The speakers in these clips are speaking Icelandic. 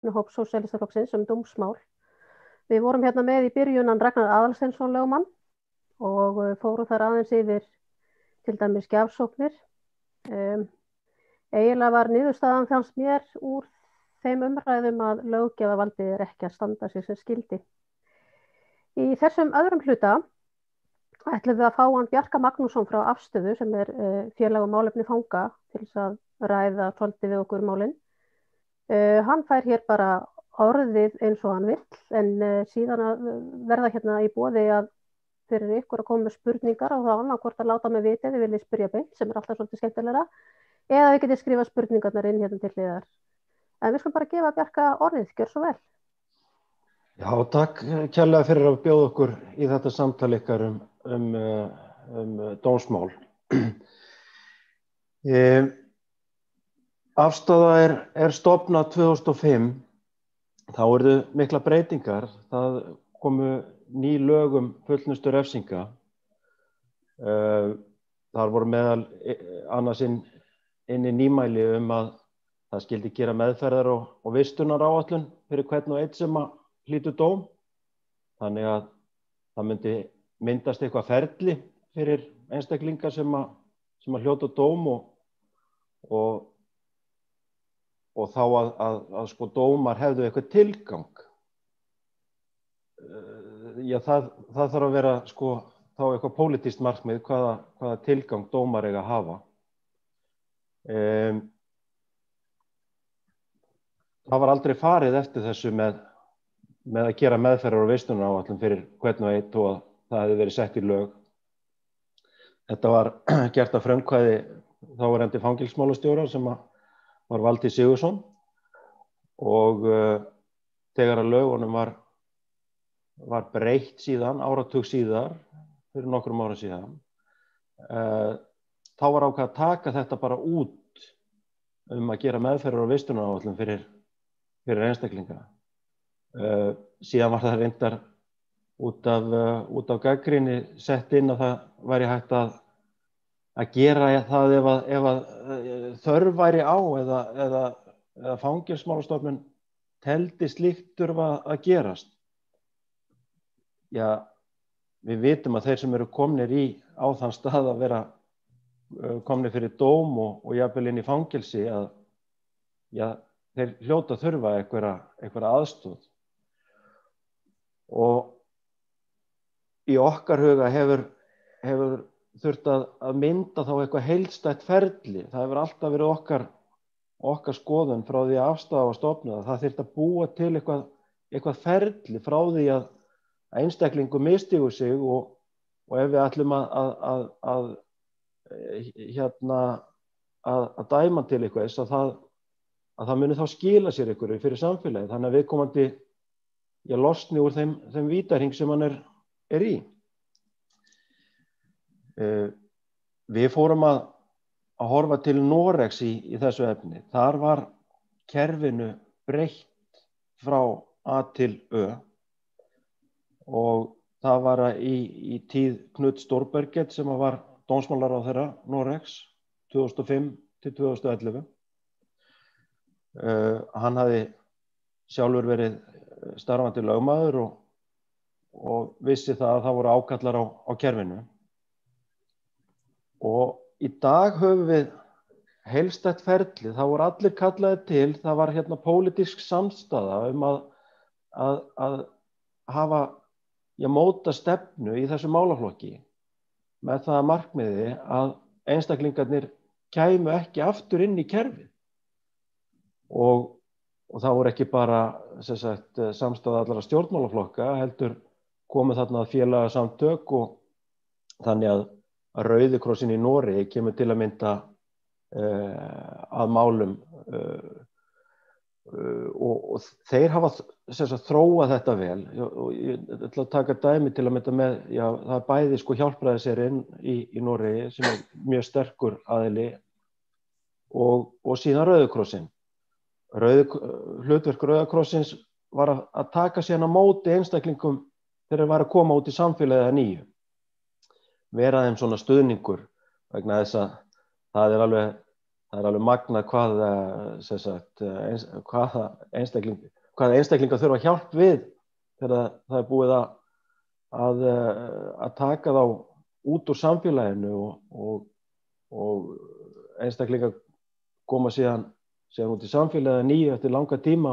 hóps Sósíalistaflokksins dómsmál. Við vorum hérna með í byrjunan Ragnar Aðalsteinsson lögmann og fórum þar aðeins yfir til dæmis gjafsóknir. Eiginlega var niðurstaðan fannst mér úr þeim umræðum að löggjafavaldið ekki að standa sig sem skyldi. Í þessum öðrum hluta ætlum við að fá hann Bjarka Magnússon frá Afstöðu sem félag um málefni fanga til þess að ræða svolítið við okkur málin. Hann fær hér bara orðið eins og hann vill, en síðan að verða hérna í boði að fyrir ykkur að koma með spurningar og þá annarkvort að láta mig vita ef þið viljið spyrja beint, sem alltaf svolítið skemmtilegra, eða við getið skrifa spurningarnar inn hérna til hliðar. En við skulum bara gefa Bjarka orðið, gjör svo vel. Já, takk kærlega fyrir að bjóða okkur í þetta samtal ykkar um dómsmál. Afstaða er stofnað 2005, þá eru mikla breytingar, það komu ný lög fullnustu refsinga. Þar voru meðal annars inn í nýmæli að það skyldi gera meðferðar og vistunaráætlun fyrir hvern og einn sem að hlýtur dóm. Þannig að það myndi myndast eitthvað ferli fyrir einstaklinga sem að hljóta dóm og þá að sko dómar hefðu eitthvað tilgang. Já, það þarf að vera sko þá eitthvað pólitískt markmið hvaða tilgang dómar eiga að hafa. Það var aldrei farið eftir þessu með að gera meðferðar og vistunaráætlun fyrir hvern og einn og að það hefði verið sett í lög. Þetta var gert að frumkvæði þáverandi fangelsismálastjóra sem var Valtýr Sigurðsson og þegar að lögunum var breytt síðan, áratug síðar, fyrir nokkrum ára síðan, þá var ákveðið að taka þetta bara út að gera meðferðar og vistunaráætlun fyrir einstaklinga. Síðan var það reyndar út af gagnrýni sett inn að það væri hægt að gera það ef að þörf væri á eða fangelsismálastofnun teldi slíkt þurfa að gerast. Já, við vitum að þeir sem eru komnir á þann stað að vera komnir fyrir dóm og jafnvel inn í fangelsi að já, þeir hljóta þurfa einhverja aðstoð. Og í okkar huga hefur þurft að mynda þá eitthvað heildstætt ferli. Það hefur alltaf verið okkar skoðun frá því að Afstaða var stofnuð að það þyrfti að búa til eitthvað ferli frá því að einstaklingur mistigur sig og ef við ætlum að dæma til eitthvað að það muni þá skila sér einhverju fyrir samfélagið. Þannig að viðkomandi losni úr þeim vítahring sem hann er í. Við fórum að horfa til Noregs í þessu efni. Þar var kerfinu breytt frá A til Ö og það var í tíð Knut Storberget sem var dómsmálaráðherra Noregs 2005 til 2011. Hann hafði sjálfur verið starfandi lögmaður og vissi það að það voru ákallar á kerfinu. Og í dag höfum við heildstætt ferli, það voru allir kallaðir til, það var pólitísk samstaða að hafa móta stefnu í þessu málaflokki með það að markmiði að einstaklingarnir kæmu ekki aftur inn í kerfið. Og það voru ekki bara samstaða allra stjórnmálaflokka, heldur komu þarna að félagasamtök og þannig að Rauði krossinn í Noregi kemur til að mynda að málum og þeir hafa þróað þetta vel og ég ætla að taka dæmi til að mynda með, það er bæði hjálpræðisherinn í Noregi sem er mjög sterkur aðili og síðan Rauði krossinn. Hlutverk Rauða krossins var að taka síðan á móti einstaklingum þegar þeir væru að koma út í samfélagið að nýju. Vera þeim svona stuðningur vegna þess að það er alveg það alveg magnað hvaða einstaklingar þurfa hjálp við þegar það búið að taka þá út úr samfélaginu og einstaklingar koma síðan út í samfélagið nýju eftir langa tíma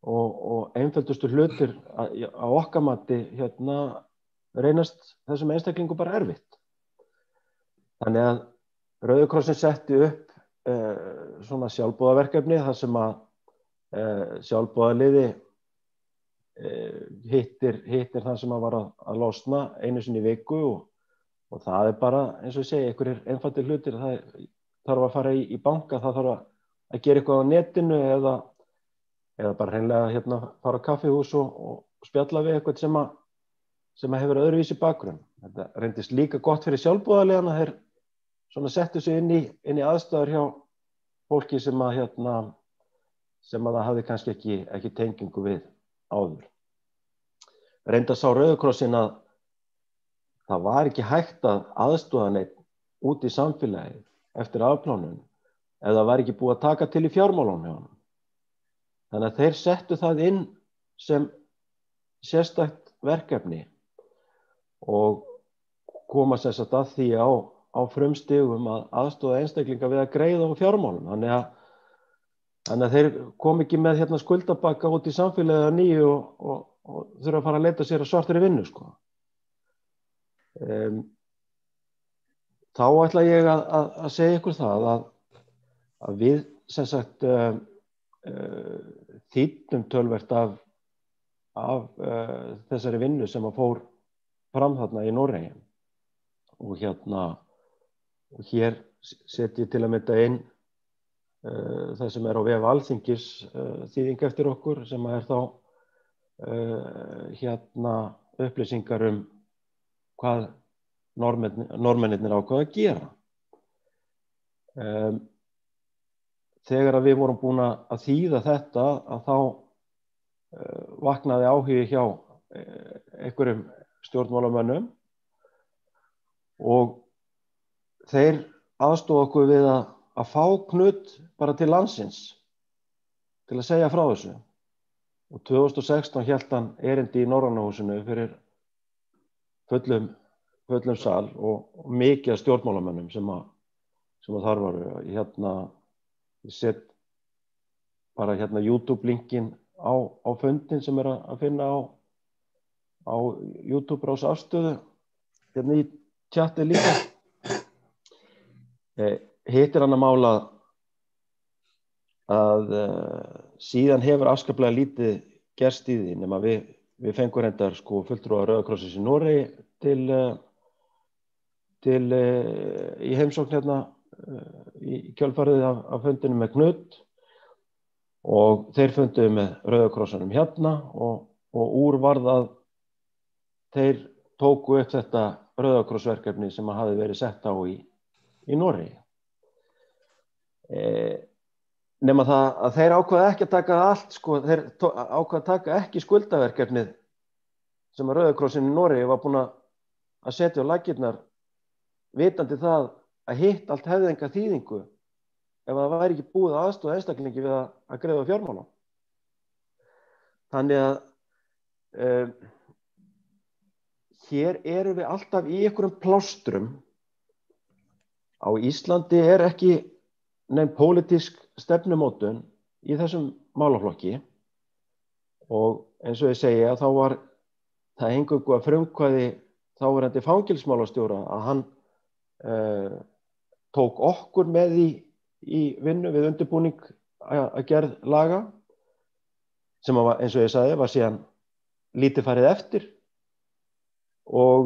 og einföldustu hlutir á okkar mati reynast þessum einstaklingum bara erfitt. Þannig að Rauði krossinn setti upp svona sjálfboðaverkefni þar sem að sjálfboðaliði hittir það sem að var að losna einu sinni í viku og það bara, eins og ég segi, einhverjir einfaldir hlutir, það þarf að fara í banka, það þarf að gera eitthvað á netinu eða bara hreinlega fara á kaffihús og spjalla við eitthvað sem hefur öðruvísi bakgrunn. Þetta reyndist líka gott fyrir sjálfboðaliðana, þeir svona settu sig inn í aðstæður hjá fólki sem að það hafði kannski ekki tengingu við áður. Reyndar sá Rauði krossinn að það var ekki hægt að aðstoða neitt út í samfélagið eftir afplánun ef það var ekki búið að taka til í fjármálunum hjá honum. Þannig að þeir settu það inn sem sérstakt verkefni og koma sem sagt að því á frumstigum að aðstoða einstaklinga við að greiða á fjármálum. Þannig að þeir kom ekki með skuldabagga út í samfélagið að nýju og þurfa að fara að leita sér að svartri vinnu, sko. Þá ætla ég að segja ykkur það að við sem sagt þýddum töluvert af þessari vinnu sem að fór fram þarna í Noregi og hér set ég til að mynda inn það sem er á vef Alþingis þýðing eftir okkur sem er þá upplýsingar hvað Norðmennirnir ákváðu að gera. Þegar við vorum búin að þýða þetta að þá vaknaði áhugi hjá einhverjum stjórnmálamönnum og þeir aðstoða okkur við að fá Knut bara til landsins til að segja frá þessu. Og 2016 hélt hann erindi í Norræna húsinu fyrir fullum sal og mikið af stjórnmálamönnum sem að þar varu. Ég set bara YouTube-linkin á fundin sem er að finna á YouTube rás afstöðu í chati líka. Hittir hann að mála að síðan hefur afskaplega lítið gerst í því nema við fengum reyndar fulltrúa Rauða krossins í Noregi til í heimsókn í kjölfarið af fundinum með Knut og þeir funduðu með Rauða krossinum og úr varð að þeir tóku upp þetta Rauða krossverkefni sem hafði verið sett á í Noregi. Nema það að þeir ákvaða ekki að taka allt, þeir ákvaða að taka ekki skuldaverkefnið sem að Rauða krossinn í Noregi var búin að setja á laggirnar vitandi það að hitt allt hefði enga þýðingu ef það væri ekki búið að aðstoða einstaklingi við að greiða fjármálum. Þannig að hér erum við alltaf í einhverjum plástrum. Á Íslandi er ekki nein pólitísk stefnumótun í þessum málaflokki og eins og ég segi að þá var það eingöngu að frumkvæði þáverandi fangelsismálastjóra að hann tók okkur með í vinnu við undirbúning að gerð laga sem að, eins og ég sagði, var síðan lítið farið eftir og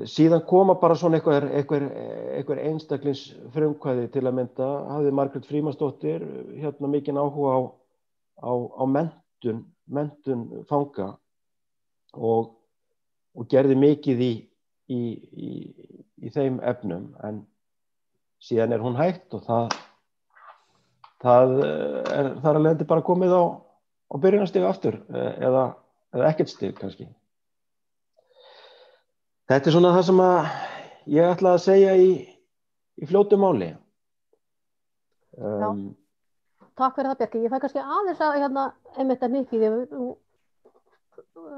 síðan koma bara svona einhver einstaklings frumkvæði til að mynda hafði Margrét Frímannsdóttir mikinn áhuga á menntun fanga og gerði mikið í þeim efnum en síðan er hún hætt og það er þar að leiðandi bara komið á byrjunarstig aftur eða ekkert stig kannski. Þetta er svona það sem að ég ætla að segja í fljótu máli. Já, takk fyrir það Bjarki. Ég fæ kannski aðeins að einmitt að hnykki því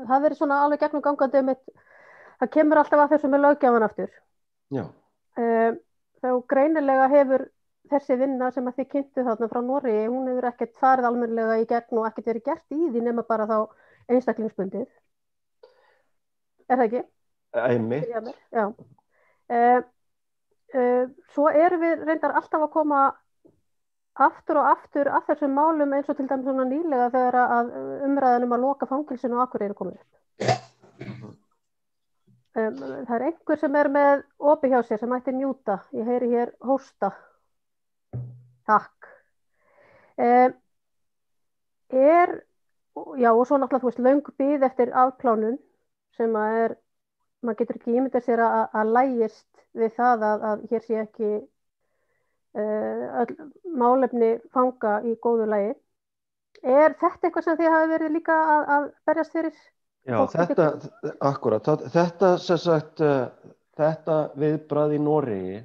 það verið svona alveg gegnum gangandi einmitt, það kemur alltaf að þessu með löggjafan aftur. Já. Þá greinilega hefur þessi vinna sem að þið kynntu þarna frá Noregi, hún hefur ekkert farið almennilega í gegn og ekkert verið gert í því nema bara þá einstaklingsbundið. Er það ekki? Einmitt. Já. Svo erum við reyndar alltaf að koma aftur og aftur að þessum málum eins og til dæmis svona nýlega þegar að umræðan að loka fangelsinu á Akureyri komið upp. Það er einhver sem er með opið hjá sér sem ætti mjúta. Ég heyri hér hósta. Takk. Já, og svo náttúrulega, þú veist, löng bið eftir afplánun sem að maður getur ekki ímyndað sér að lægist við það að hér sé ekki öll málefni fanga í góðu lagi. Er þetta eitthvað sem þið hafi verið líka að berjast fyrir? Já, akkurat. Þetta sem sagt, þetta viðbragð í Noregi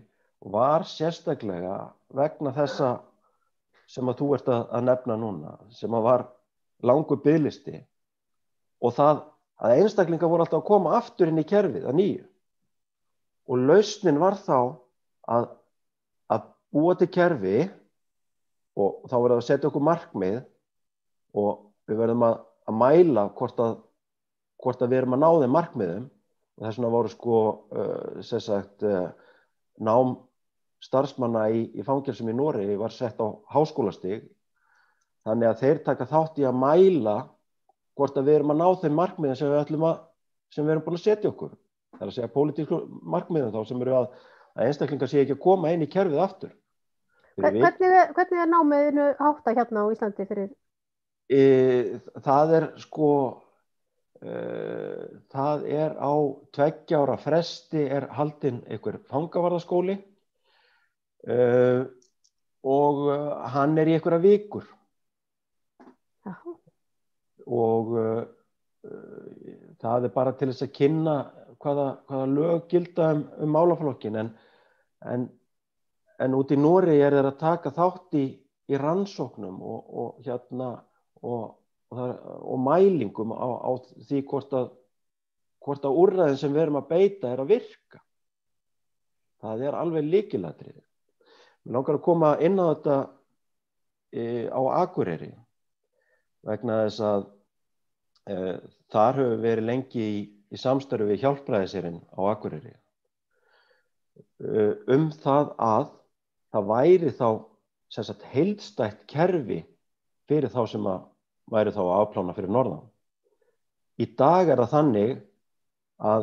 var sérstaklega vegna þessa sem að þú ert að nefna núna, sem að var langur biðlisti og það að einstaklingar voru alltaf að koma aftur inn í kerfið að nýju. Og lausnin var þá að búa til kerfi og þá verðum að setja okkur markmið og við verðum að mæla hvort að við erum að ná þeim markmiðum og þess vegna voru sem sagt nám starfsmanna í fangelsum í Noregi var sett á háskólastig þannig að þeir taka þátt í að mæla hvort að við erum að ná þeim markmiðum sem við erum búin að setja okkur. Það er að segja pólitísku markmiðum þá sem eru að einstaklingar sé ekki að koma inn í kerfið aftur. Hvernig er námiðinu háttað hérna á Íslandi fyrir? Það er á 2 ára fresti er haldinn einhver fangavarðaskóli og hann er í einhverja vikur. Jaha. Og það er bara til þess að kynna hvaða lög gilda málaflokkin en út í Noregi er þeir að taka þátt í rannsóknum og mælingum á því hvort að úrræðin sem við erum að beita er að virka. Það er alveg lykilatriði. Mér langar að koma inn á þetta á Akureyri vegna þess að þar höfum við verið lengi í samstarfi við Hjálpræðisherinn á Akureyri það væri þá sem sagt heildstætt kerfi fyrir þá sem að væri þá að afplána fyrir norðan. Í dag er það þannig að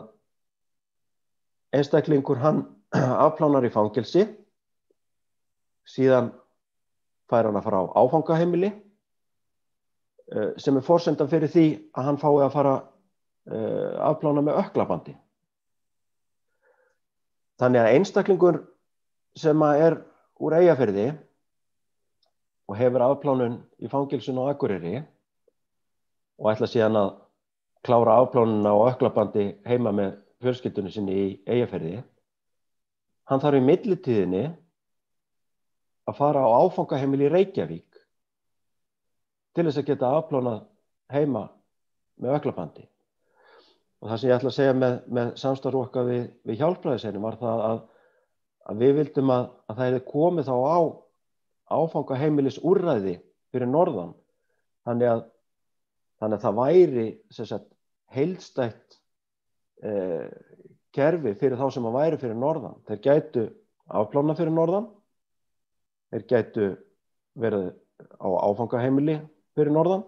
einstaklingur hann afplánar í fangelsi, síðan fær hann að fara á áfangaheimili sem er forsendan fyrir því að hann fái að fara afplána með ökklabandi. Þannig að einstaklingur sem er úr Eyjafirði og hefur afplánun í fangelsinu á Akureyri og ætla síðan að klára afplánuna á ökklabandi heima með fjölskyldunni sinni í Eyjafirði, hann þarf í millitíðinni að fara á áfangaheimili í Reykjavík til þess að geta afplánað heima með ökklabandi. Og það sem ég ætla að segja með samstarf okkar við Hjálpræðisherinn var það að við vildum að það hefði komið þá á áfangaheimilis úrræði fyrir norðan. Þannig að það væri sem sagt, heildstætt kerfi fyrir þá sem að væri fyrir norðan. Þeir gætu afplánað fyrir norðan, þeir gætu verið á áfangaheimili fyrir norðan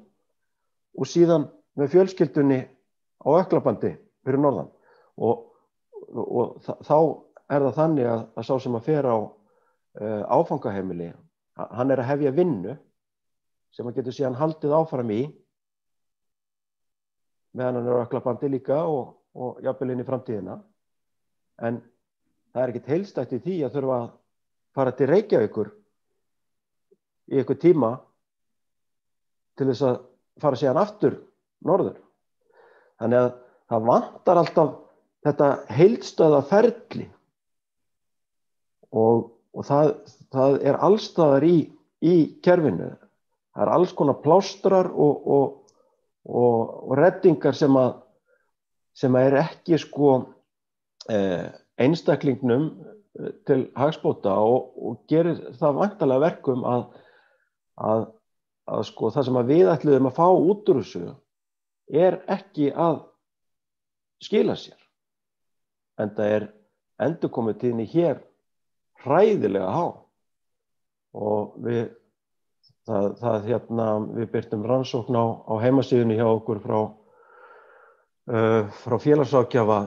og síðan með fjölskyldunni á ökklabandi fyrir norðan. Og þá er það þannig að sá sem að fer á áfangaheimili, hann er að hefja vinnu sem hann getur síðan haldið áfram í meðan hann er á ökklabandi líka og jafnvel inn í framtíðina. En það er ekkert heildstætt í því að þurfa að fara til Reykjavíkur í einhver tíma til þess að fara síðan aftur norður. Þannig að það vantar alltaf þetta heildstæða ferli og það allstaðar í kerfinu. Það alls konar plástrar og reddingar sem ekki sko einstaklingnum til hagspóta og gerir það væntanlega verkum að sko það sem við ætluðum að fá út úr þessu ekki að skila sér. Enda endurkomutíðni hér hræðilega há og við birtum rannsókn á heimasíðunni hjá okkur frá félagsráðgjafa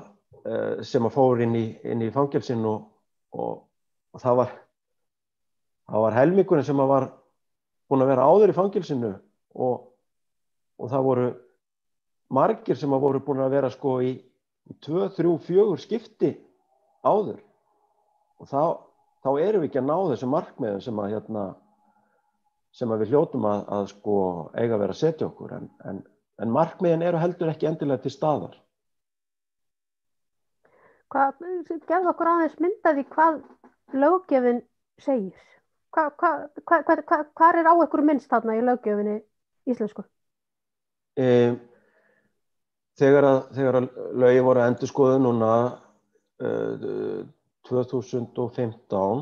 sem að fór inn í fangelsinu og það var helmingurinn sem að var búin að vera áður í fangelsinu og það voru margir sem að voru búin að vera sko í 2, 3, 4 skipti áður og þá erum við ekki að ná þessu markmiðum sem að við hljótum að sko eiga að vera að setja okkur en markmiðin eru heldur ekki endilega til staðar. Gefðu okkur aðeins myndaði hvað löggjöfin segir. Hvar á ykkur minnst þarna í löggjöfinni íslensku? Þegar að lögin voru endurskoðuð núna 2015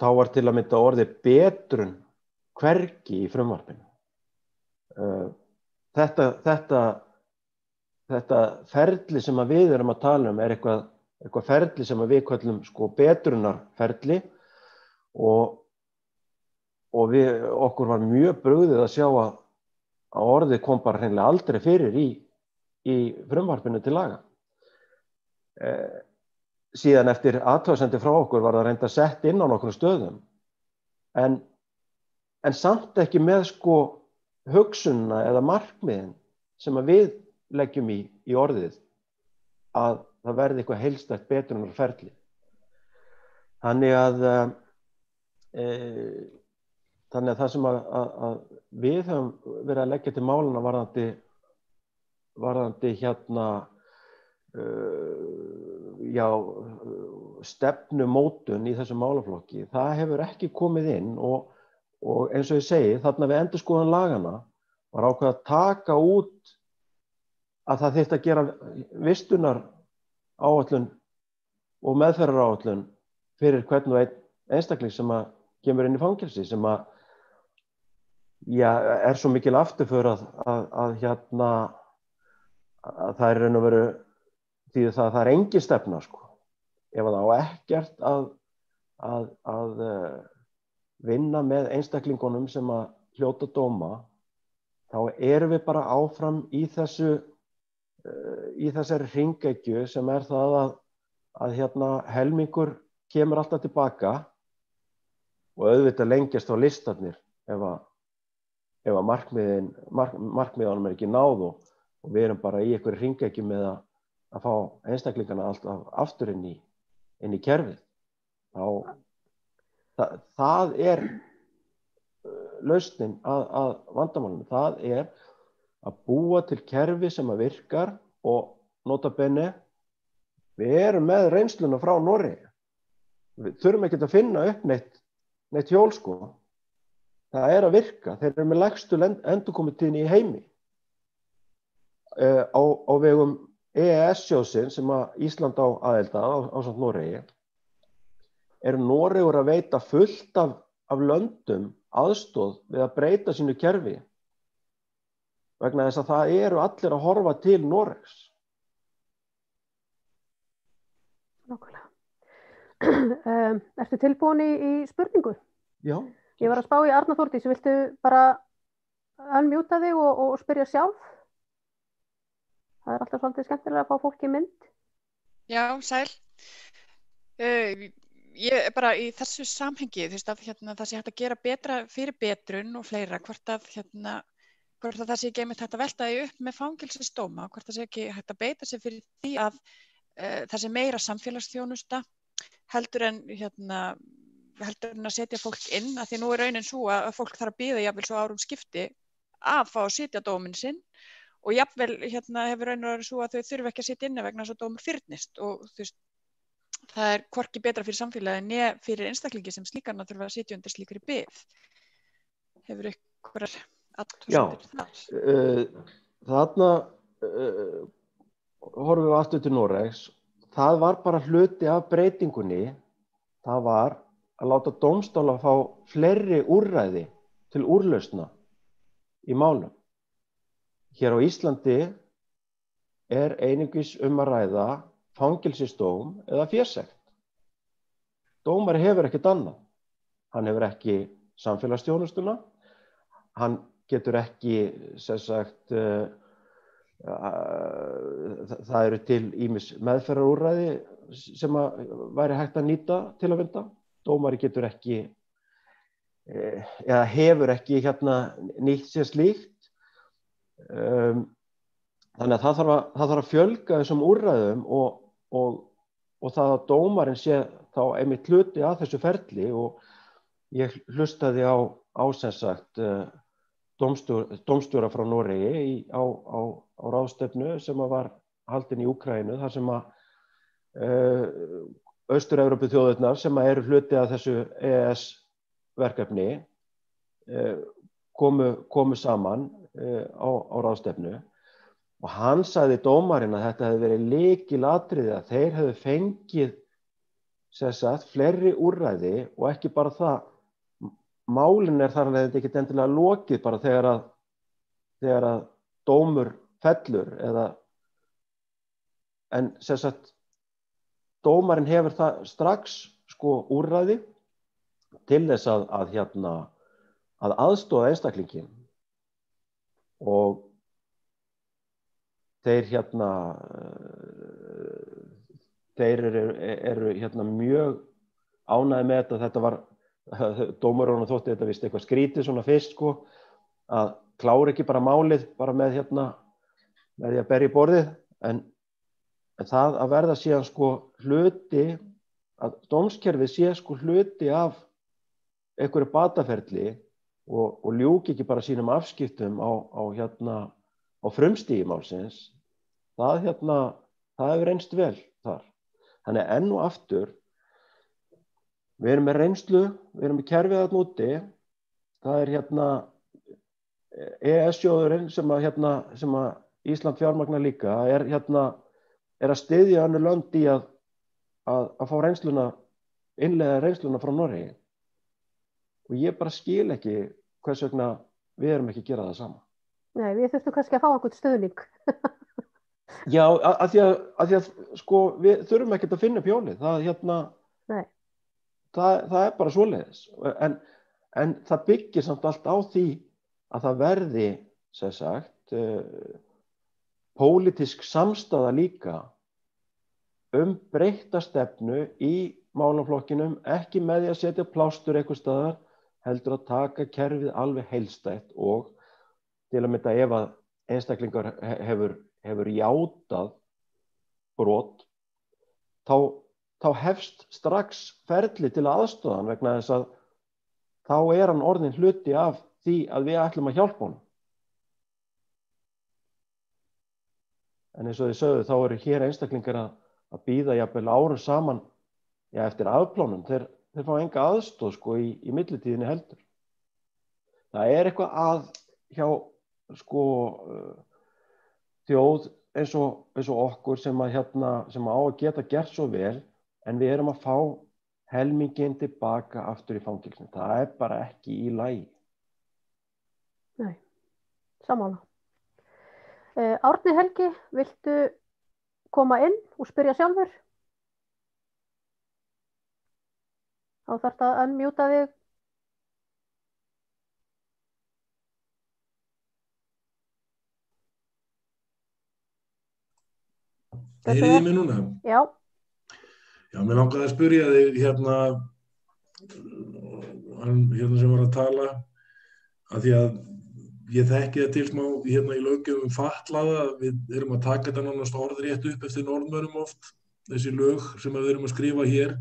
þá var til að mynda orðið betrun hvergi í frumvarpinu. Þetta ferli sem að við erum að tala um eitthvað ferli sem að við köllum sko betrunarferli og okkur var mjög brugðið að sjá að orðið kom bara hreinlega aldrei fyrir í frumvarpinu til laga. Síðan eftir athugasemdir frá okkur var það reyndar sett inn á nokkrum stöðum en samt ekki með sko hugsunina eða markmiðin sem að við leggjum í orðið að það verði eitthvað heildstætt betrunarferli. Þannig að það sem að við höfum verið að leggja til málana varðandi stefnumótun í þessum málaflokki, það hefur ekki komið inn og eins og ég segi, þarna við endurskoðun laganna var ákveðið að taka út að það þyrfti að gera vistunaráætlun og meðferðaráætlun fyrir hvern og einn einstakling sem að kemur inn í fangelsi sem að svo mikil afturför að það raun og veru því að það engin stefna sko. Ef það á ekkert að vinna með einstaklingunum sem að hljóta dóma, þá erum við bara áfram í þessari hringekju sem það að helmingur kemur alltaf tilbaka og auðvitað lengjast á listarnir ef að markmiðunum ekki náð og við erum bara í einhverju hringekju með að fá einstaklingana alltaf aftur inn í kerfið. Það lausnin að vandamálinu. Það að búa til kerfi sem að virkar og nota bene, við erum með reynsluna frá Noregi. Við þurfum ekki að finna upp neitt hjól sko. Það að virka. Þeir eru með lægstu endurkomutíðni í heimi. Á vegum EES-sjóðsins sem að Ísland á aðild ásamt Noregi eru Noregur að veita fullt af löndum aðstoð við að breyta sínu kerfi vegna þess að það eru allir að horfa til Noregs. Nákvæmlega. Ertu tilbúin í spurningu? Já. Ég var að spá í Arna Þórdís, viltu bara unmjúta þig og spyrja sjálf? Það alltaf svolítið skemmtilega að fá fólk í mynd. Já, sæl. Ég bara í þessu samhengi, þú veist að það sé hægt að gera betra fyrir betrun og fleira, hvort að það sé ekki einmitt hægt að velta því upp með fangelsisdóma, hvort það sé ekki hægt að beita sig fyrir því að það sé meira samfélagsþjónusta heldur en að setja fólk inn, af því nú raunin svo að fólk þarf að bíða jafnvel svo árum skipti að fá að sitja dóminn sinn og jafnvel hefur raunin svo að þau þurfi ekki að sitja inni vegna þess að dómur fyrnist og þú veist það hvorki betra fyrir samfélagið né fyrir einstaklingi sem slíkan að þurfa að sitja undir slíkri bið. Hefur ykkur athugasemdir þar? Þarna horfum við aftur til Noregs. Það var bara hluti af breytingunni. Það var að láta dómstóla fá fleiri úrræði til úrlausna í málum. Hér á Íslandi einungis að ræða fangelsisdóm eða fésekt. Dómari hefur ekkert annað. Hann hefur ekki samfélagsþjónustuna. Hann getur ekki, sem sagt, það eru til ýmis meðferðarúrræði sem væri hægt að nýta til að vinda. Dómari getur ekki, eða hefur ekki nýtt sér slíkt. Þannig að það þarf að fjölga þessum úrræðum og það að dómarinn sé þá einmitt hluti að þessu ferli og ég hlustaði á sem sagt dómstjóra frá Noregi á ráðstefnu sem var haldin í Úkraínu þar sem Austur-Evrópu þjóðirnar sem eru hluti af þessu EES verkefni komu saman á ráðstefnu og hann sagði dómarinn að þetta hefði verið lykilatriði að þeir hefðu fengið sem sagt fleiri úrræði og ekki bara það. Málin þar að þetta ekki endilega lokið bara þegar að dómur fellur en sem sagt dómarinn hefur það strax úrræði til þess að aðstoða einstaklinginn og þeir eru mjög ánægðir með þetta var dómarunum þótti þetta vist eitthvað skrítið svona fyrst að klára ekki bara málið bara með því að berja í borðið en það að verða síðan hluti að dómskerfið sé hluti af einhverju bataferli og ljúki ekki bara sínum afskiptum á frumstigi málsins það hefur reynst vel þar. Þannig enn og aftur við erum með reynslu, við erum með kerfið þarna úti. Það EES-sjóðurinn sem að Ísland fjármagnar líka er að styðja önnur lönd í að fá innleiða reynsluna frá Noregi. Og ég bara skil ekki hvers vegna við erum ekki að gera það sama. Nei, við þurftum kannski að fá einhvern stuðning. Já, af því að við þurfum ekkert að finna upp hjólið. Nei. Það bara svoleiðis. En það byggir samt allt á því að það verði, sem sagt, pólitísk samstaða líka breytta stefnu í málaflokkinum, ekki með því að setja plástur einhvers staðar, heldur að taka kerfið alveg heildstætt og til að mynda ef að einstaklingar hefur játað brot, þá hefst strax ferli til aðstoða hann vegna þess að þá hann orðinn hluti af því að við ætlum að hjálpa honum. En eins og þið sögðu, þá eru hér einstaklingar að bíða jafnvel árum saman eftir afplánun. Þeir fá enga aðstoð í millitíðinni heldur. Það eitthvað að hjá þjóð eins og okkur sem á að geta gert svo vel, en við erum að fá helminginn tilbaka aftur í fangelsinu. Það bara ekki í lagi. Nei, sammála. Árni Helgi, viltu koma inn og spyrja sjálfur? Þá þarftu að unmjúta þig. Heyrið þið mig núna? Já. Já, mér langaði að spyrja þig hann sem var að tala, að því að ég þekki það til smá í löggjöfum fatlaða, við erum að taka þetta nánast orðrétt upp eftir Norðmönnum oft, þessi lög sem við erum að skrifa hér,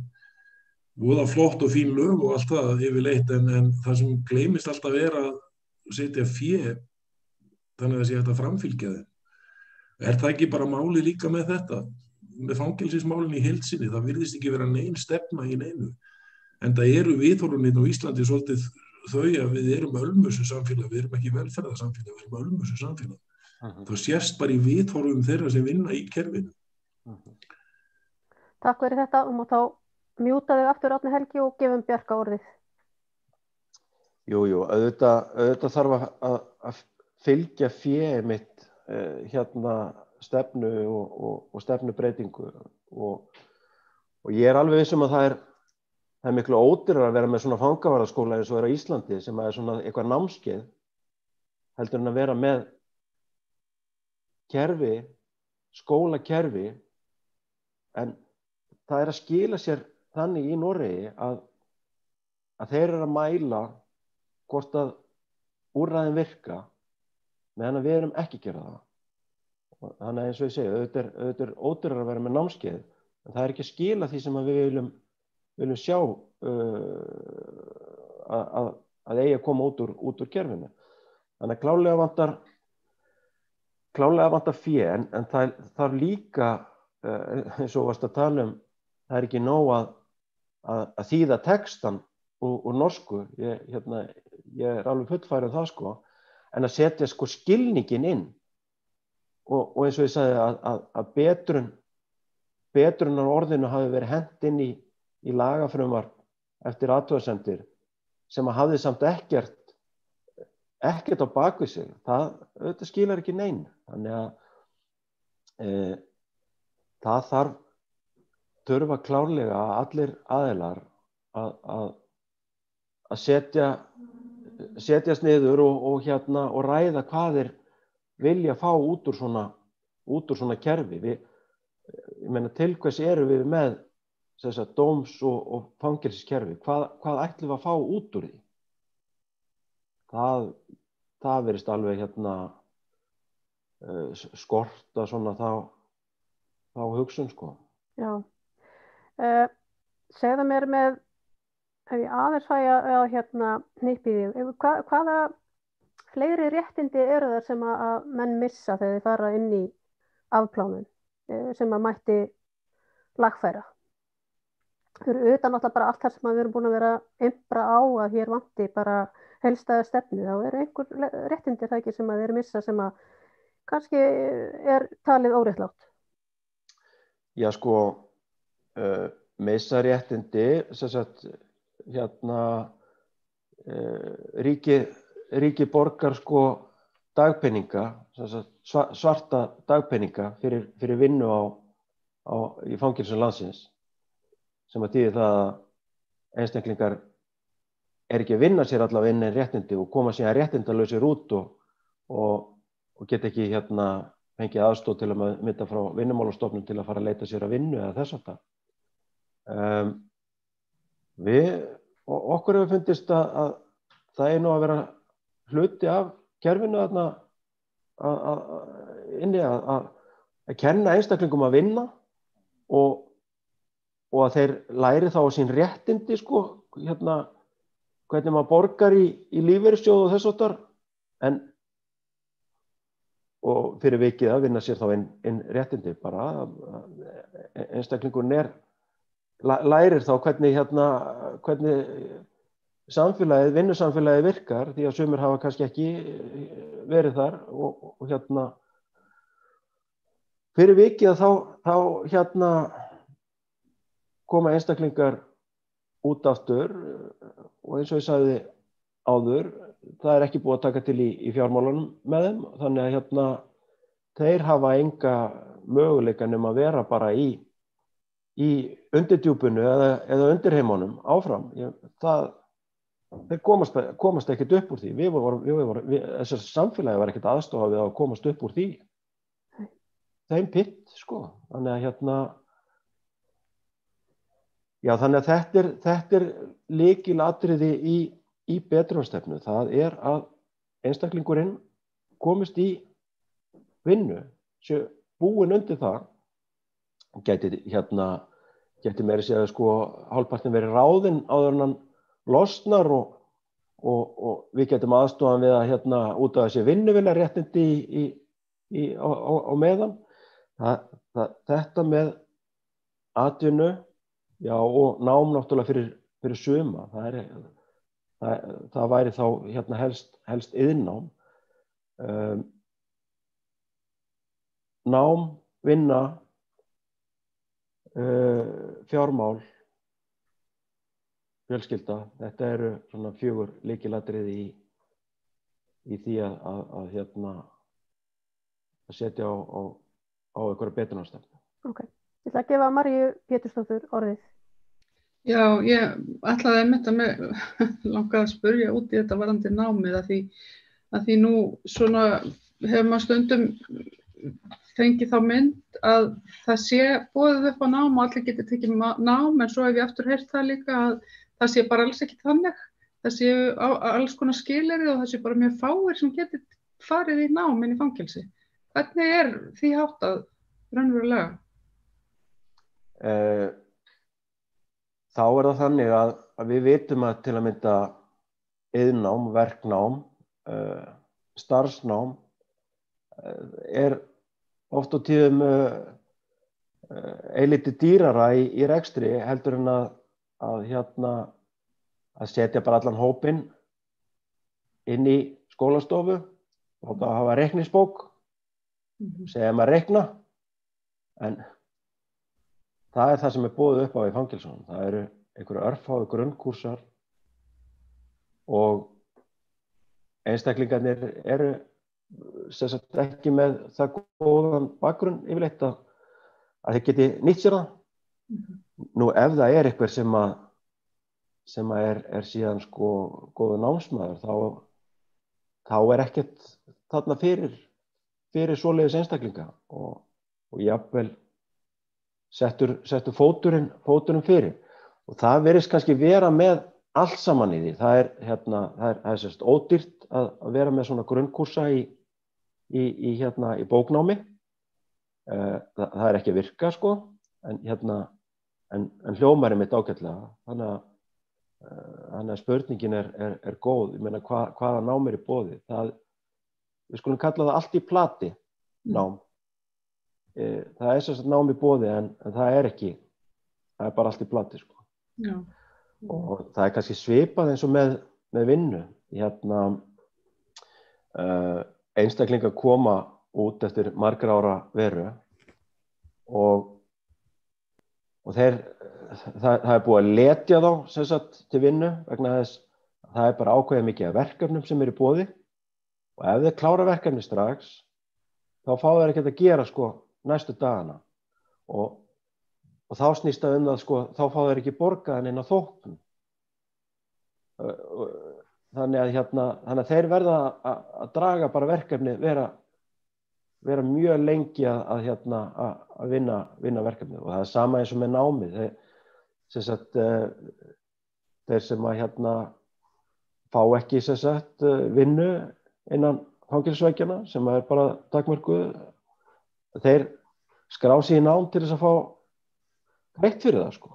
voða flott og fín lög og allt það yfirleitt, en það sem gleymist alltaf að setja fé, þannig að það sé hægt að framfylgja þeim. Það ekki bara máli líka með þetta? með fangelsismálin í heild sinni, það virðist ekki vera nein stefna í neinu. En það eru viðhorfin á Íslandi svolítið þau að við erum ölmusu samfélag, við erum ekki velferðarsamfélag, við erum ölmusu samfélag. Það sést bara í viðhorfum þeirra sem vinna í kerfinu. Takk fyrir þetta og má þá mjúta þig aftur Árni Helgi og gefum Bjarka orðið. Jú, auðvitað þarf að fylgja fé mitt stefnu og stefnubreitingu og ég er alveg viss að það er miklu ódýrara að vera með svona fangavarðaskóla eins og er á Íslandi sem er svona eitthvað námskeið heldur en að vera með kerfi, skólakerfi en það er að skila sér þannig í Noregi að þeir eru að mæla hvort að úrræðin virka meðan við erum ekki að gera það. Þannig eins og ég segi, auðvitað er ódýrara að vera með námskeið en það er ekki að skila því sem við viljum sjá að eigi að koma út úr kerfinu. Þannig að klárlega vantar fé en það þarf líka eins og varst að tala það er ekki nóg að þýða textan úr norsku ég er alveg fullfær það sko en að setja sko skilningin inn og eins og ég sagði að betrunar orðinu hafi verið hent inn í lagafrumvarp eftir athugasemdir sem að hafði samt ekkert á bakvið sig þetta skilar ekki nein þannig að það þurfa klárlega allir aðilar að setjast niður og ræða hvað þeir vilja fá út úr svona kerfi ég meina til hvers eru við með þess að dóms- og fangelsiskerfi hvað ætlum við að fá út úr því það verðist alveg skorta svona þá hugsun sko. Já. Segðu mér með ef ég aðeins fæ að hnippa í því hvaða fleiri réttindi eru það sem að menn missa þegar þeir fara inn í afplánun sem að mætti lagfæra fyrir utan náttúrulega bara allt það sem við erum búin að vera impra á að hér vanti bara heildstæða stefnu þá eru einhver réttindi það ekki sem að þeir missa sem að kannski er talið óréttlátt. Já sko missa réttindi sem sagt ríki borgar sko dagpeninga svarta dagpeninga fyrir vinnu í fangelsum landsins sem að þýðir það að einstaklingar er ekki að vinna sér allavega inn en réttindi og koma síðan réttindalausir út og geta ekki fengið aðstoð til að mynda frá Vinnumálastofnun til að fara að leita sér að vinnu eða þess að okkur hefur fundist að það er nú að vera hluti af kerfinu inni að kenna einstaklingum að vinna og að þeir læri þá sín réttindi sko, hvernig maður borgar í lífeyrissjóð og þess áttar og fyrir vikið að vinna sér þá inn réttindi bara einstaklingurinn lærir þá hvernig samfélagið, vinnusamfélagið virkar því að sumir hafa kannski ekki verið þar og fyrir vikið að þá koma einstaklingar út aftur og eins og ég sagði áður það er ekki búið að taka til í fjármálunum með þeim þannig að þeir hafa enga möguleika nema að vera bara í undirdjúpinu eða undirheimunum áfram þeir komast ekkert upp úr því þessar samfélagi var ekkert aðstofa við að komast upp úr því þeim pitt sko þannig að þetta er lykilatriði í betrunarstefnu það er að einstaklingurinn komist í vinnu sé búinn undir það gæti meira segja sko hálfpartinn verið ráðinn áður en hann losnar og við getum aðstofan við að út af þessi vinnuviljaréttindi á meðan þetta með atvinnu, já, og nám náttúrulega fyrir suma. Það væri þá hérna helst iðnnám. Nám, vinna, fjármál, fjölskylda, þetta eru svona 4 lykilatriði í því að setja á einhverja betrunarstefnu. Ok, ég ætla að gefa Maríu Pétursdóttur orðið. Já, ég ætlaði einmitt að langaði að spyrja út í þetta varðandi námið að því nú svona hefur maður stundum fengið þá mynd að það sé boðið upp á nám og allir geti tekið nám, en svo hef ég aftur heyrt það líka að það sé bara alls ekki þannig. Það sé alls konar skilyrði og það sé bara mjög fáir sem geti farið í nám inn í fangelsi. Hvernig því háttað raunverulega? Þá það þannig að við vitum að til að mynda iðnnám, verknám, starfsnám oft á tíðum eilítið dýrara í rekstri heldur en að setja bara allan hópinn inn í skólastofu og þá hafa reikningsbók, segja maður reikna, en það það sem boðið upp á í fangelsunum. Það eru einhverju örfáu grunnkúrsar og einstaklingarnir eru sem sagt ekki með það góðan bakgrunn yfirleitt að þeir geti nýtt sér það. Nú ef það einhver sem er síðan sko góður námsmaður þá ekkert þarna fyrir svoleiðis einstaklinga og jafnvel settur fóturinn fyrir. Og það virðist kannski vera með allt saman í því. Það er sérst ódýrt að vera með svona grunnkúrsa í bóknámi. Það ekki að virka sko, en hljómar mitt ágætlega. Þannig að spurningin er góð. Ég meina hvaða nám í boði. Við skulum kalla það allt í plati nám. Það sérst nám í boði en það ekki. Það bara allt í plati sko. Já. Og það kannski svipað eins og með vinnu. Einstaklingar koma út eftir margra ára veru og það búið að letja þá sem sagt til vinnu vegna þess að það bara ákveðið mikið af verkefnum sem í boði og ef þeir klára verkefni strax þá fá þeir ekkert að gera sko næstu dagana og þá snýst það það sko þá fá þeir ekki borgaðan inn á þóknun. Þannig að þeir verða að draga bara verkefni vera mjög lengi að vinna verkefni og það sama eins og með námið. Þeir sem fá ekki vinnu innan fangelsisveggjanna sem bara takmörkuð, þeir skrá sig í nám til þess að fá greitt fyrir það sko.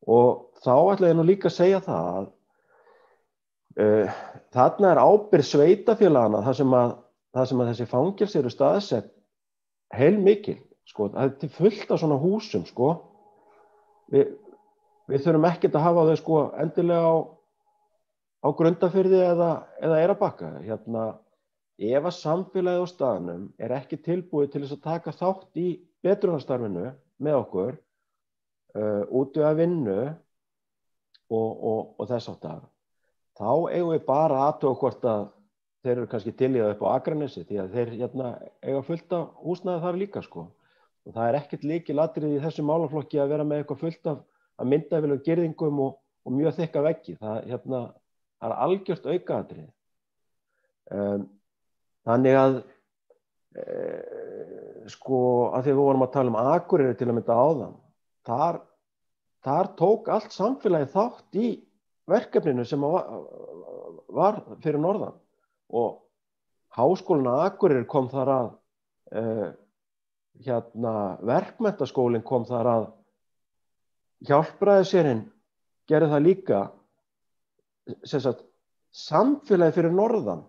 Og þá ætla ég nú líka að segja það að þarna ábyrgð sveitarfélaganna þar sem að þessi fangelsi eru staðsett heilmikil sko. Það til fullt af svona húsum sko. Við þurfum ekkert að hafa þau sko endilega á Grundarfirði eða Eyrarbakka. Ef að samfélagið á staðnum ekki tilbúið til þess að taka þátt í betrunarstarfinu með okkur úti að vinnu og þess áttar, þá eigum við bara að athuga hvort að þeir eru kannski til í það upp á Akranesi því að þeir eiga fullt af húsnæði þar líka sko. Og það ekkert lykilatriði í þessu málaflokki að vera með eitthvað fullt af myndavélum girðingum og mjög þykka veggi. Það algjört aukaatriði. Þannig að sko að því við vorum að tala Akureyri til að mynda áðan, þar tók allt samfélagið þátt í verkefninu sem var fyrir norðan og Háskólinn á Akureyri kom þar að verkmenntaskólinn kom þar að Hjálpræðisherinn gerði það líka sem sagt samfélagið fyrir norðan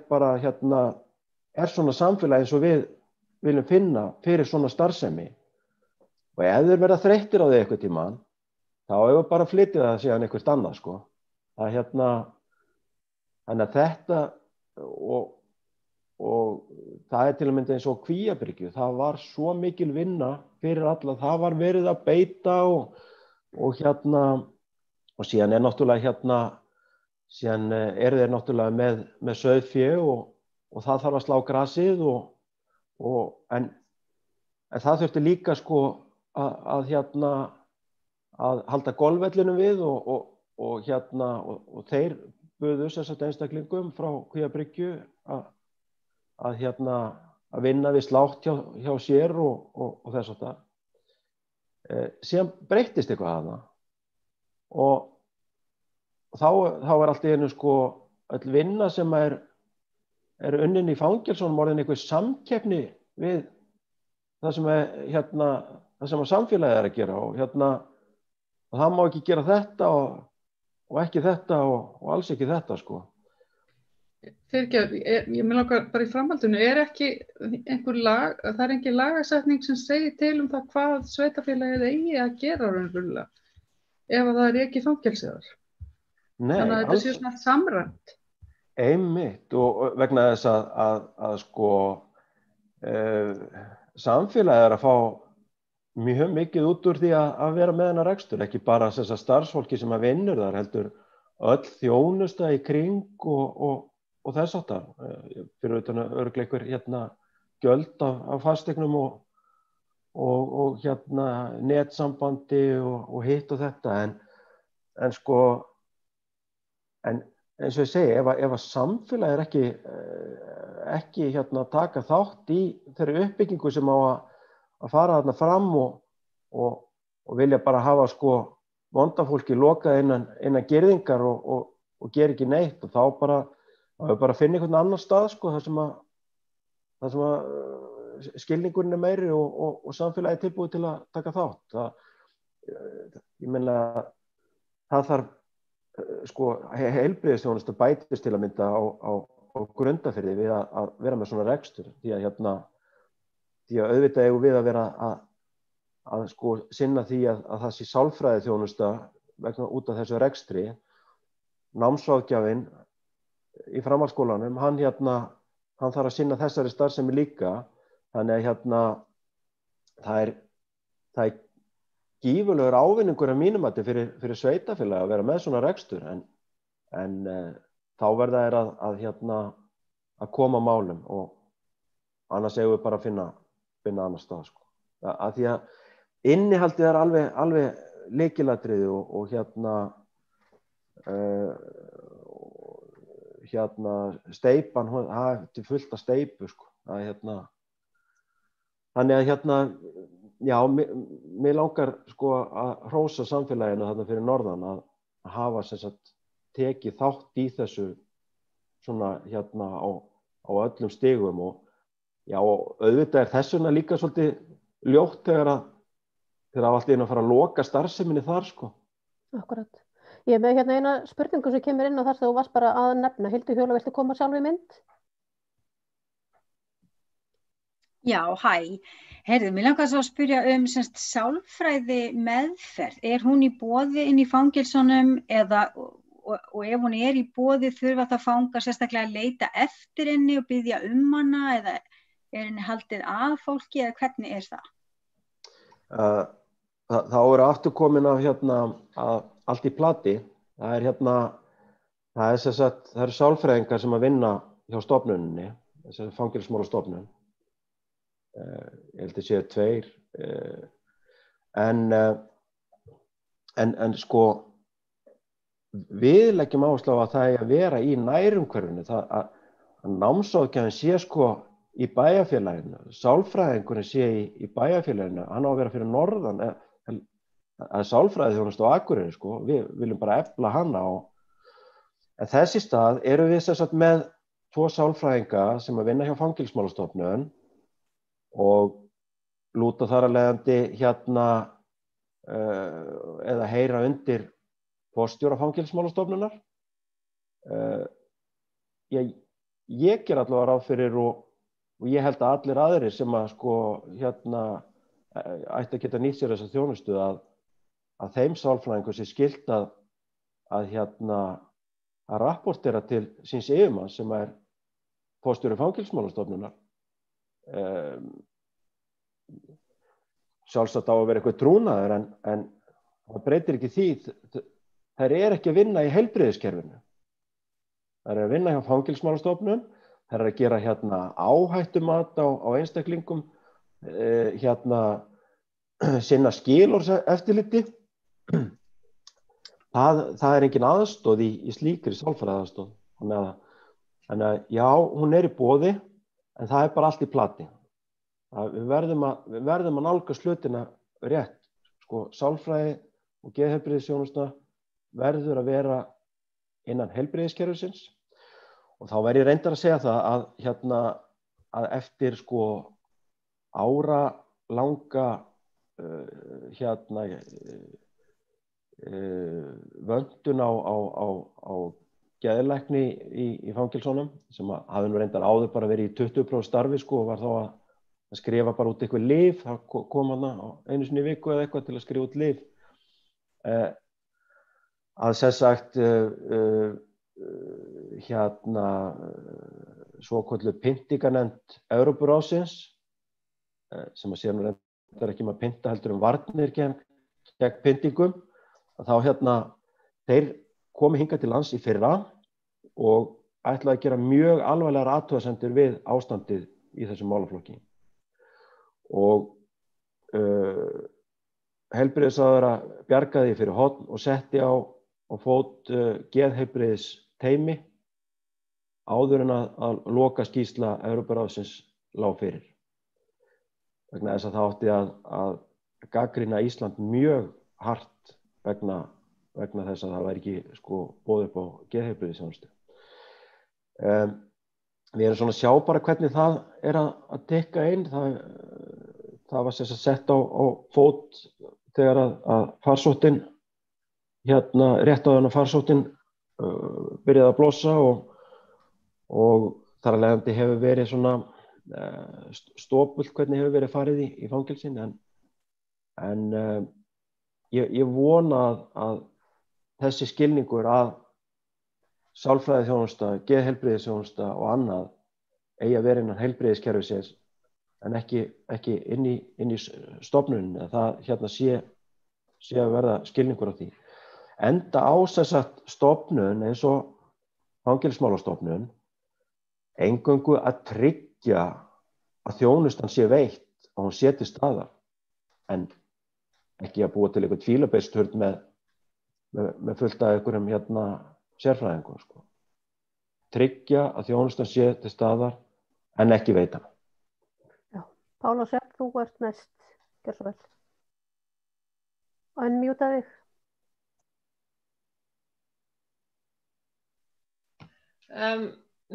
bara svona samfélagi eins og við viljum finna fyrir svona starfsemi. Og ef þeir verða þreyttir á því eitthvað tímann, þá hefur bara flytið það síðan eitthvað annað, sko. Það þannig að þetta og það til að mynda eins og Kvíabryggju, það var svo mikil vinna fyrir alla, það var verið að beita og síðan náttúrulega síðan eru þeir náttúrulega með sauðfé og það þarf að slá grasið en það þurfti líka sko að halda golfvellinum við og þeir buðu einstaklingum frá Kvíabryggju að vinna við slátt hjá sér og þess að það. Síðan breyttist eitthvað þarna og þá allt í einu sko öll vinna sem er unnin í fangelsunum orðin einhver samkeppni við það sem samfélagið er að gera og það má ekki gera þetta og ekki þetta og alls ekki þetta sko. Ég með langar bara í framhaldinu, ekki það er engin lagasetning sem segir til það hvað sveitarfélagið eigi að gera raunverulega ef það er ekki fangelsiðar. Nei, þannig að þetta sé svona samræmt. Einmitt og vegna þess að sko samfélagið er að fá mjög mikið út úr því að vera með hennar rekstur, ekki bara þessar starfsfólki sem að vinnur þar, heldur öll þjónusta í kring og þess áttar. Fyrir utan örugglega einhver gjöld af fasteignum og netsambandi og hitt og þetta en sko eins og ég segi, ef að samfélagið er ekki taka þátt í þeirri uppbyggingu sem á að fara þarna fram og vilja bara hafa sko vondafólki lokað innan girðingar og gera ekki neitt og þá bara finna einhvern annan stað sko þar sem að skilningurinn er meiri og samfélagið tilbúið til að taka þátt. Ég meina það þarf sko heilbrigðisþjónusta bætist til að mynda á Grundarfirði við að vera með svona rekstur því að auðvitað eigum við að vera að sko sinna því að það sé sálfræðiþjónusta vegna út af þessu rekstri. Námsráðgjafinn í framhaldsskólanum hann þarf að sinna þessari starfsemi líka þannig að það er gífurlegur ávinningur að mínum mati fyrir sveitarfélag að vera með svona rekstur en þá verða þeir að koma málum og annars eigum við bara að finna annar stað sko. Að því að innihaldið er alveg lykilatriði og steypan það er fullt af steypu sko. Þannig að já, mér langar sko að hrósa samfélaginu þarna fyrir norðan að hafa sem sagt tekið þátt í þessu svona á öllum stigum og já, og auðvitað er þessuna líka svolítið ljótt þegar allt einu að fara að loka starfseminni þar sko. Akkurat. Ég er með eina spurningu sem kemur inn á þar sem þú varst bara að nefna. Hildur Hjóla, viltu koma sjálf í mynd? Já, hæ. Heyrðu, mér langar svo að spyrja sálfræði meðferð. Er hún í boði inn í fangelsunum og ef hún er í boði þurfa það fanga sérstaklega að leita eftir henni og biðja hana eða er henni haldið að fólki eða hvernig er það? Þá eru aftur komin af að allt í plati. Það eru sálfræðingar sem að vinna hjá stofnuninni, þessari fangelsismálastofnun. Ég held að séu 2 en sko við leggjum áherslu á að það er að vera í nærumhverfinu að námsráðgjafinn sé sko í bæjarfélaginu, sálfræðingurinn sé í bæjarfélaginu, hann á að vera fyrir norðan að sálfræðiþjónusta á Akureyri sko, við viljum bara efla hana en þess í stað erum við sem sagt með 2 sálfræðinga sem að vinna hjá Fangelsismálastofnun og lúta þar að leiðandi eða heyra undir forstjóra Fangelsismálastofnunar. Ég ger allavega ráð fyrir og ég held að allir aðrir sem að sko ætti að geta nýtt sér þessa þjónustu að þeim sálfræðingum sé skylt að rapportera til síns yfirmanns sem er forstjóri Fangelsismálastofnunar. Sjálfsagt á að vera eitthvað trúnaður en það breytir ekki því. Þær ekki að vinna í heilbrigðiskerfinu. Þær að vinna hjá Fangelsismálastofnun, þær að gera áhættumat á einstaklingum, sinna skilorðseftirliti. Það engin aðstoð í slíkri sálfræðiaðstoð. Þannig að já, hún í boði, en það bara allt í plati. Við verðum að nálgast hlutina rétt. Sko, sálfræði og geðheilbrigðisþjónusta verður að vera innan heilbrigðiskerfisins og þá verð ég reyndar að segja það að eftir sko áralanga vöntun á geðlækni í fangelsunum sem hafði nú reyndar áður bara verið í 20% starfi sko og var þá að skrifa bara út eitthvað lyf, það kom hana einu sinni í viku eða eitthvað til að skrifa út lyf. Að sem sagt svokölluð pyntinganefnd Evrópuráðsins sem að sér nú reyndar ekki að pynta heldur varnir gegn pyntingum, að þá þeir komu hingað til lands í fyrra og ætlaði að gera mjög alvarlegar athugasemdir við ástandið í þessum málaflokki. Og heilbrigðisráðherra bjargaði fyrir horn og setti á fót geðheilbrigðisteymi áður en að loka skýrsla Evrópuráðsins lá fyrir. Vegna þess að það átti að gagnrýna Ísland mjög hart vegna þess að það væri ekki sko boðið upp á geðheilbrigðisþjónustu. Við erum svona að sjá bara hvernig það að tekka inn. Það var sem sagt sett á fót þegar að farsóttin rétt áður en að farsóttin byrjaði að blossa og þar af leiðandi hefur verið svona stópult hvernig hefur verið farið í fangelsin en ég vona að þessi skilningur að sálfræðiþjónusta, geðheilbrigðisþjónusta og annað eigi að vera innan heilbrigðiskerfisins en ekki inn í stofnuninni, að það sé að verða skilningur á því. Enda á sem sagt stofnun eins og Fangelsismálastofnun eingöngu að tryggja að þjónustan sé veitt og hún sé til staðar en ekki að búa til eitthvað fílabeisturn með fullt af einhverjum sérfræðingum sko. Tryggja að þjónustan sé til staðar en ekki veita hana. Já, Pála Sjöfn, þú ert næst, gjör svo vel. Unmjúta þig.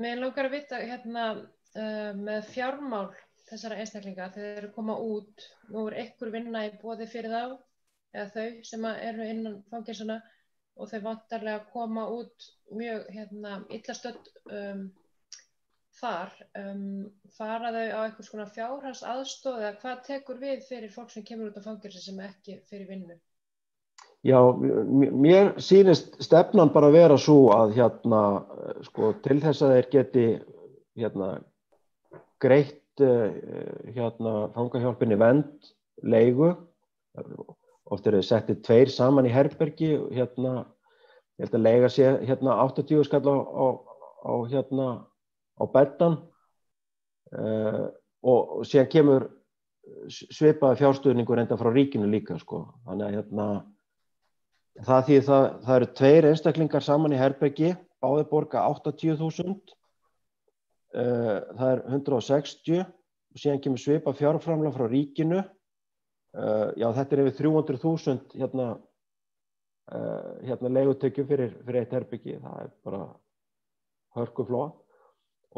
Mér langar að vita með fjármál þessara einstaklinga þegar þeir eru koma út, nú einhver vinna í boði fyrir þá eða þau sem eru innan fangelsana og þau vantarlega koma út mjög illa stödd þar, fara þau á einhvers konar fjárhagsaðstoð eða hvað tekur við fyrir fólk sem kemur út á fangelsi sem ekki fyrir vinnu? Já, mér sýnist stefnan bara vera svo að sko, til þess að þeir geti greitt fangahjálpinni vernd, leigu, oft eru settir 2 saman í herbergi, ég held að leiga sé 80 skall á beddan og síðan kemur svipaður fjárstuðningur enda frá ríkinu líka sko. Þannig að það eru 2 einstaklingar saman í herbergi, báðir borga 80.000, það 160 og síðan kemur svipað fjárframlag frá ríkinu. Já, þetta yfir 300.000 leigutekjur fyrir eitt herbergi, það bara hörkuflóð.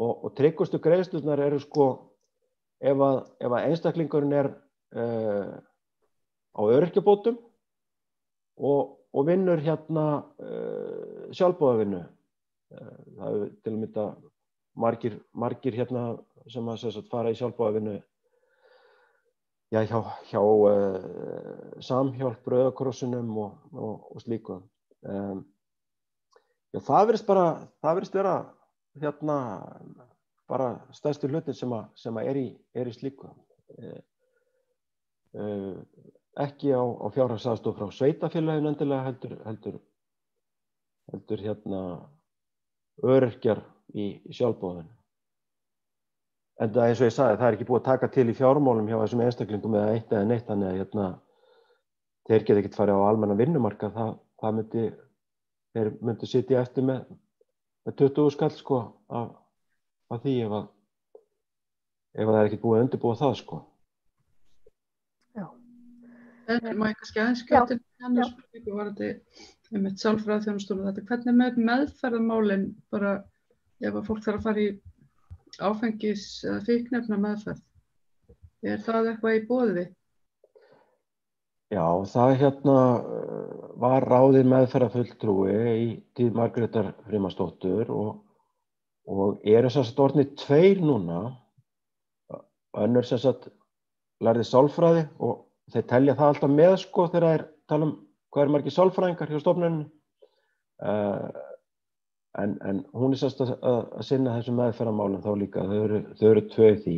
Og tryggustu greiðslurnar eru sko ef að einstaklingurinn á öryrkjabótum og vinnur sjálfboðavinnu. Það til að mynda margir sem sagt fara í sjálfboðavinnu hjá Samhjálp, Rauða krossinum og slíku. Það virðist vera bara stærstu hlutin sem er í slíku. Ekki á fjárhagsaðstoð frá sveitarfélaginu endilega heldur öryrkjar í sjálfboðavinnu. En það eins og ég sagði, það er ekki búið að taka til í fjármálum hjá þessum einstaklingum eða eitt eða neitt, þannig að þeir geta ekkert farið á almennan vinnumarkað, þeir myndu sitja eftir með 20 skall sko af því ef það er ekkert búið að undirbúa það sko. Já. En má ég kannski aðeins skjóta hennar spurningu varðandi einmitt sálfræðiþjónustuna þetta, hvernig með meðferðarmálin bara ef að fólk þarf að fara í áfengis- eða fíkniefna meðferð, er það eitthvað í boði? Já, það var ráðið meðferðarfulltrúi í tíð Margrétar Frímannsdóttur og eru sem sagt orðnir 2 núna, önnur sem sagt lærði sálfræði og þeir telja það alltaf með sko þegar þeir tala hvað margir sálfræðingar hjá stofnuninni. En hún er sérst að sinna þessum meðferðarmálum þá líka, þau eru 2 í því,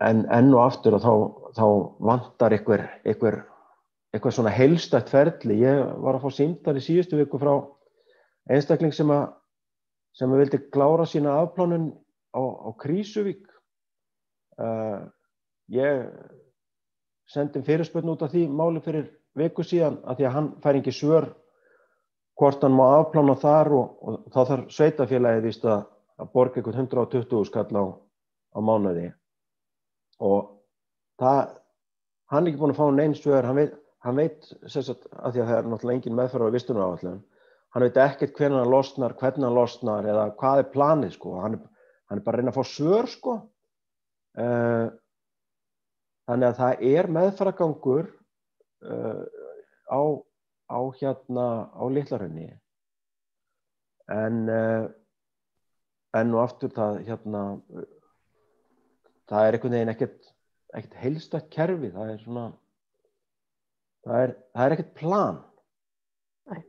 en enn og aftur þá vantar eitthvað svona heildstætt ferli. Ég var að fá símtal í síðustu viku frá einstakling sem vildi klára sína afplánun á Krýsuvík. Ég sendi fyrirspurn út af því máli fyrir viku síðan af því að hann fær ekki svör hvort hann má afplána þar og þá þarf sveitarfélagið víst að borga eitthvað 120 skall á mánuði og hann er ekki búinn að fá nein svör, hann veit sem sagt af því að það er náttúrulega engin meðferðar- og vistunaráætlun, hann veit ekkert hvernig hann losnar, hvernig hann losnar eða hvað er planið sko, hann er bara að reyna að fá svör sko. Þannig að það er meðferðargangur á Litla-Hrauni en og aftur það er einhvern veginn ekkert heildstætt kerfi, það er svona það er ekkert plan. Nei.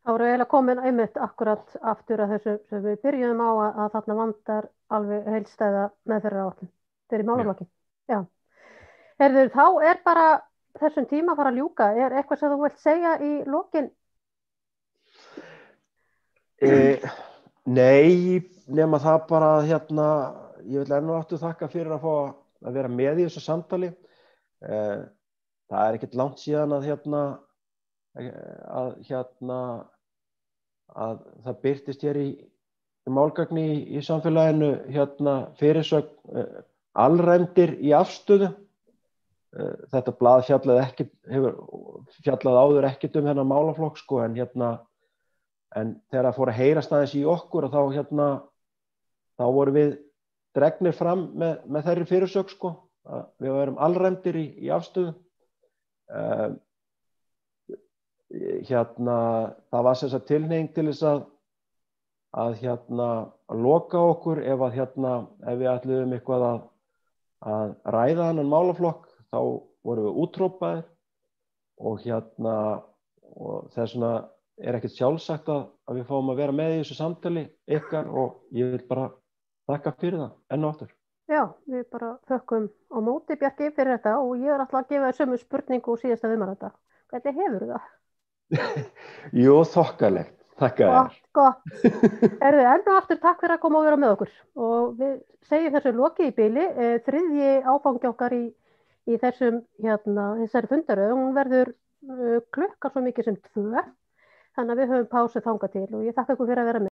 Þá erum við eiginlega komin einmitt akkurat aftur að þessu sem við byrjuðum á að þarna vantar alveg heildstæða meðferðaráætlun fyrir málaflokkin. Já. Heyrðu, þá er bara þessum tíma að fara að ljúka. Er eitthvað sem þú vilt segja í lokin? Nei, nema það bara ég vil enn og aftur þakka fyrir að fá að vera með í þessu samtali. Það er ekkert langt síðan að það birtist hér í málgagni í samfélaginu fyrirsögn alræmdir í afstöðu. Þetta blað hefur fjallað áður ekkert þennan málaflokk sko, en þegar það fór að heyrast aðeins í okkur og þá vorum við dregnir fram með þeirri fyrirsögn sko, að við værum alræmdir í afstöðu. Það var sem sagt tilhneiging til þess að loka okkur ef við ætluðum eitthvað að ræða þennan málaflokk, þá vorum við úthrópaðir og þess vegna er ekkert sjálfsagt að við fáum að vera með í þessu samtali ykkar og ég vil bara þakka fyrir það enn og aftur. Já, við bara þökkum á móti Bjarki fyrir þetta og ég er alltaf að gefa þér sömu spurningu úr síðasta viðmælanda. Hvernig hefur það? Jú, þokkalegt. Þakka þér. Gott. Enn og aftur takk fyrir að koma og vera með okkur og við segjum þessu lokið í bili. 3. áfangi okkar í þessari fundaröð, hún verður klukkan svo mikið sem 2, þannig að við höfum pásu þangað til og ég þakka ykkur fyrir að vera með.